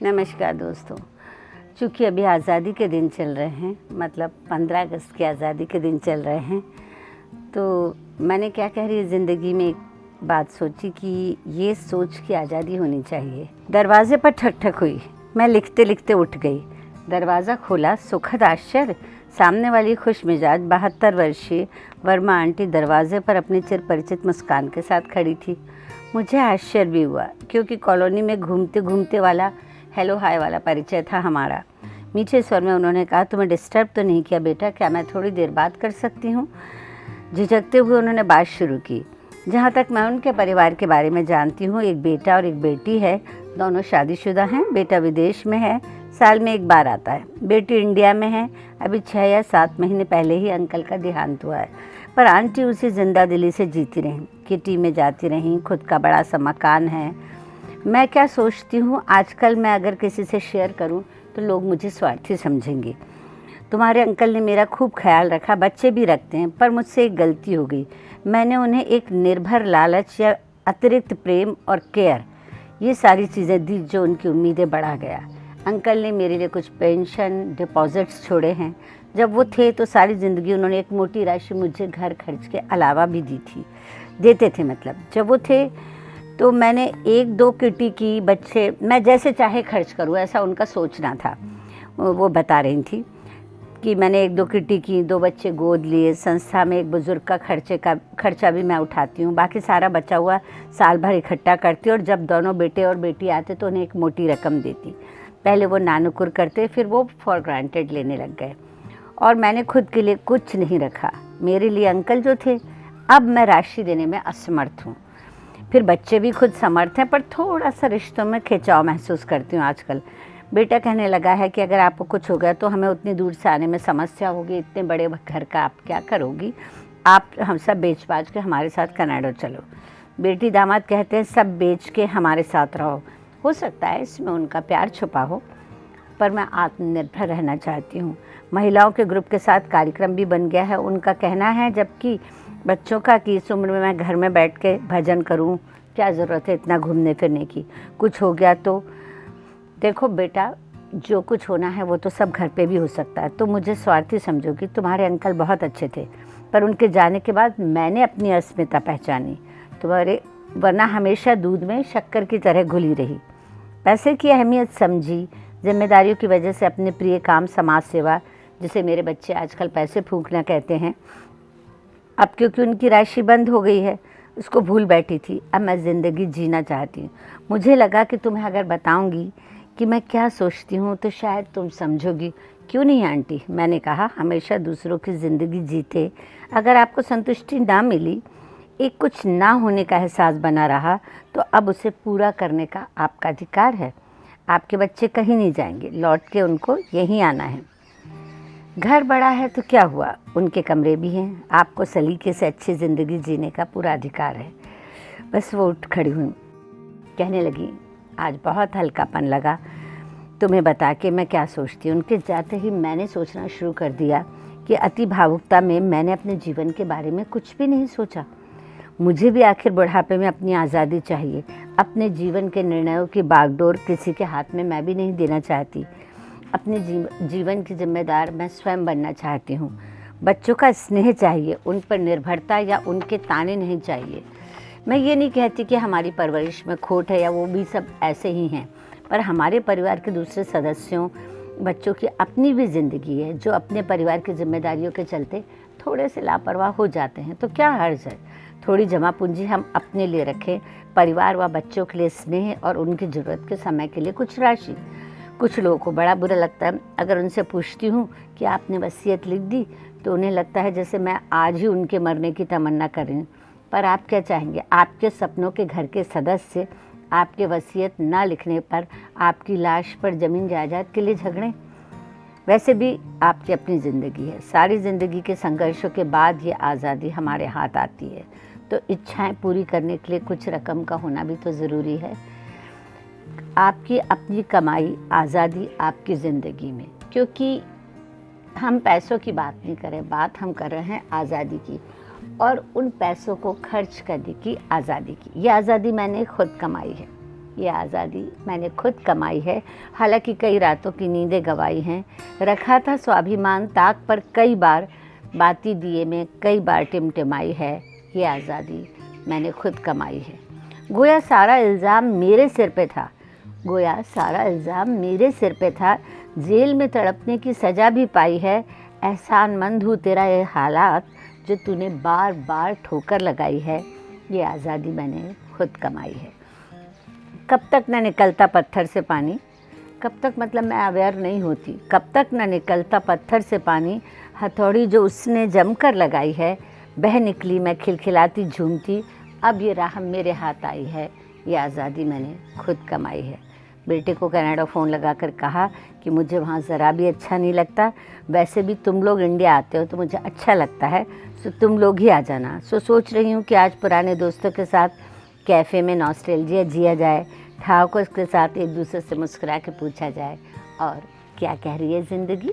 नमस्कार दोस्तों। चूँकि अभी आज़ादी के दिन चल रहे हैं, मतलब 15 अगस्त की आज़ादी के दिन चल रहे हैं, तो मैंने क्या कह रही ज़िंदगी में एक बात सोची कि ये सोच की आज़ादी होनी चाहिए। दरवाजे पर ठक ठक हुई। मैं लिखते लिखते उठ गई। दरवाज़ा खोला। सुखद आश्चर्य, सामने वाली खुश मिजाज 72 वर्षीय वर्मा आंटी दरवाजे पर अपनी चिरपरिचित मुस्कान के साथ खड़ी थी। मुझे आश्चर्य भी हुआ, क्योंकि कॉलोनी में घूमते घूमते वाला हेलो हाय वाला परिचय था हमारा। मीठे स्वर में उन्होंने कहा, तुम्हें डिस्टर्ब तो नहीं किया बेटा? क्या मैं थोड़ी देर बात कर सकती हूँ? झिझकते हुए उन्होंने बात शुरू की। जहाँ तक मैं उनके परिवार के बारे में जानती हूँ, एक बेटा और एक बेटी है। दोनों शादीशुदा हैं। बेटा विदेश में है, साल में एक बार आता है। बेटी इंडिया में है। अभी 6 या 7 महीने पहले ही अंकल का देहांत हुआ है, पर आंटी उसी जिंदा दिली से जीती रहीं। किटी में जाती रहीं। खुद का बड़ा सा मकान है। मैं क्या सोचती हूँ, आजकल मैं अगर किसी से शेयर करूँ तो लोग मुझे स्वार्थी समझेंगे। तुम्हारे अंकल ने मेरा खूब ख्याल रखा, बच्चे भी रखते हैं, पर मुझसे एक गलती हो गई। मैंने उन्हें एक निर्भर लालच या अतिरिक्त प्रेम और केयर, ये सारी चीज़ें दी जो उनकी उम्मीदें बढ़ा गया। अंकल ने मेरे लिए कुछ पेंशन डिपॉजिट्स छोड़े हैं। जब वो थे तो सारी ज़िंदगी उन्होंने एक मोटी राशि मुझे घर खर्च के अलावा भी देते थे। मतलब जब वो थे तो मैंने 1-2 किटी की, बच्चे मैं जैसे चाहे खर्च करूँ, ऐसा उनका सोचना था। वो बता रही थी कि मैंने 1-2 किटी की, 2 बच्चे गोद लिए, संस्था में एक बुज़ुर्ग का खर्चा भी मैं उठाती हूँ। बाकी सारा बचा हुआ साल भर इकट्ठा करती, और जब दोनों बेटे और बेटी आते तो उन्हें एक मोटी रकम देती। पहले वो नानुकुर करते, फिर वो फॉर ग्रांटेड लेने लग गए, और मैंने खुद के लिए कुछ नहीं रखा। मेरे लिए अंकल जो थे, अब मैं राशि देने में असमर्थ हूँ। फिर बच्चे भी खुद समर्थ हैं, पर थोड़ा सा रिश्तों में खिंचाव महसूस करती हूँ आजकल। बेटा कहने लगा है कि अगर आपको कुछ हो गया तो हमें उतनी दूर से आने में समस्या होगी। इतने बड़े घर का आप क्या करोगी? आप हम सब बेच बाच के हमारे साथ कनाडा चलो। बेटी दामाद कहते हैं सब बेच के हमारे साथ रहो। हो सकता है इसमें उनका प्यार छुपा हो, पर मैं आत्मनिर्भर रहना चाहती हूँ। महिलाओं के ग्रुप के साथ कार्यक्रम भी बन गया है। उनका कहना है जबकि बच्चों का कि इस उम्र में मैं घर में बैठ के भजन करूं, क्या ज़रूरत है इतना घूमने फिरने की? कुछ हो गया तो देखो बेटा, जो कुछ होना है वो तो सब घर पे भी हो सकता है। तो मुझे स्वार्थी समझोगी? तुम्हारे अंकल बहुत अच्छे थे, पर उनके जाने के बाद मैंने अपनी अस्मिता पहचानी। वरना हमेशा दूध में शक्कर की तरह घुली रही। पैसे की अहमियत समझी। जिम्मेदारियों की वजह से अपने प्रिय काम समाज सेवा, जिसे मेरे बच्चे आजकल पैसे फूंकना कहते हैं, अब क्योंकि उनकी राशि बंद हो गई है, उसको भूल बैठी थी। अब मैं ज़िंदगी जीना चाहती हूँ। मुझे लगा कि तुम्हें अगर बताऊँगी कि मैं क्या सोचती हूँ तो शायद तुम समझोगी। क्यों नहीं आंटी? मैंने कहा, हमेशा दूसरों की ज़िंदगी जीते अगर आपको संतुष्टि ना मिली, एक कुछ ना होने का एहसास बना रहा, तो अब उसे पूरा करने का आपका अधिकार है। आपके बच्चे कहीं नहीं जाएंगे, लौट के उनको यहीं आना है। घर बड़ा है तो क्या हुआ, उनके कमरे भी हैं। आपको सलीके से अच्छी ज़िंदगी जीने का पूरा अधिकार है। बस वो उठ खड़ी हुई, कहने लगी, आज बहुत हल्कापन लगा तुम्हें बता के मैं क्या सोचती हूँ। उनके जाते ही मैंने सोचना शुरू कर दिया कि अति भावुकता में मैंने अपने जीवन के बारे में कुछ भी नहीं सोचा। मुझे भी आखिर बुढ़ापे में अपनी आज़ादी चाहिए। अपने जीवन के निर्णयों की बागडोर किसी के हाथ में मैं भी नहीं देना चाहती। अपने जीवन की जिम्मेदार मैं स्वयं बनना चाहती हूँ। बच्चों का स्नेह चाहिए, उन पर निर्भरता या उनके ताने नहीं चाहिए। मैं ये नहीं कहती कि हमारी परवरिश में खोट है या वो भी सब ऐसे ही हैं, पर हमारे परिवार के दूसरे सदस्यों, बच्चों की अपनी भी ज़िंदगी है, जो अपने परिवार की जिम्मेदारियों के चलते थोड़े से लापरवाह हो जाते हैं। तो क्या हर्ज है, थोड़ी जमा पूंजी हम अपने लिए रखें, परिवार व बच्चों के लिए स्नेह और उनकी ज़रूरत के समय के लिए कुछ राशि। कुछ लोगों को बड़ा बुरा लगता है अगर उनसे पूछती हूँ कि आपने वसीयत लिख दी, तो उन्हें लगता है जैसे मैं आज ही उनके मरने की तमन्ना कर रही हूँ। पर आप क्या चाहेंगे, आपके सपनों के घर के सदस्य आपके वसीयत ना लिखने पर आपकी लाश पर ज़मीन जायदाद के लिए झगड़ें? वैसे भी आपकी अपनी ज़िंदगी है। सारी ज़िंदगी के संघर्षों के बाद ये आज़ादी हमारे हाथ आती है, तो इच्छाएं पूरी करने के लिए कुछ रकम का होना भी तो ज़रूरी है। आपकी अपनी कमाई, आज़ादी आपकी ज़िंदगी में, क्योंकि हम पैसों की बात नहीं कर रहे, बात हम कर रहे हैं आज़ादी की, और उन पैसों को खर्च करने की आज़ादी की। ये आज़ादी मैंने खुद कमाई है। ये आज़ादी मैंने खुद कमाई है, हालांकि कई रातों की नींदें गंवाई हैं। रखा था स्वाभिमान ताक पर कई बार, बाती दिए में कई बार टिमटिमाई है। ये आज़ादी मैंने खुद कमाई है। गोया सारा इल्ज़ाम मेरे सिर पे था, गोया सारा इल्ज़ाम मेरे सिर पे था। जेल में तड़पने की सज़ा भी पाई है। एहसानमंद हूँ तेरा ये हालात जो तूने बार बार ठोकर लगाई है। ये आज़ादी मैंने खुद कमाई है। कब तक न निकलता पत्थर से पानी, कब तक मतलब मैं अवेयर नहीं होती, कब तक न निकलता पत्थर से पानी। हथौड़ी जो उसने जमकर लगाई है, बह निकली मैं खिलखिलाती झूमती। अब ये राह मेरे हाथ आई है। ये आज़ादी मैंने खुद कमाई है। बेटे को कनाडा फ़ोन लगाकर कहा कि मुझे वहाँ ज़रा भी अच्छा नहीं लगता। वैसे भी तुम लोग इंडिया आते हो तो मुझे अच्छा लगता है, सो तुम लोग ही आ जाना। सो सोच रही हूँ कि आज पुराने दोस्तों के साथ कैफ़े में नॉस्टैल्जिया जिया जाए, ठाकुर के साथ एक दूसरे से मुस्कुरा के पूछा जाए और क्या कह रही है ज़िंदगी।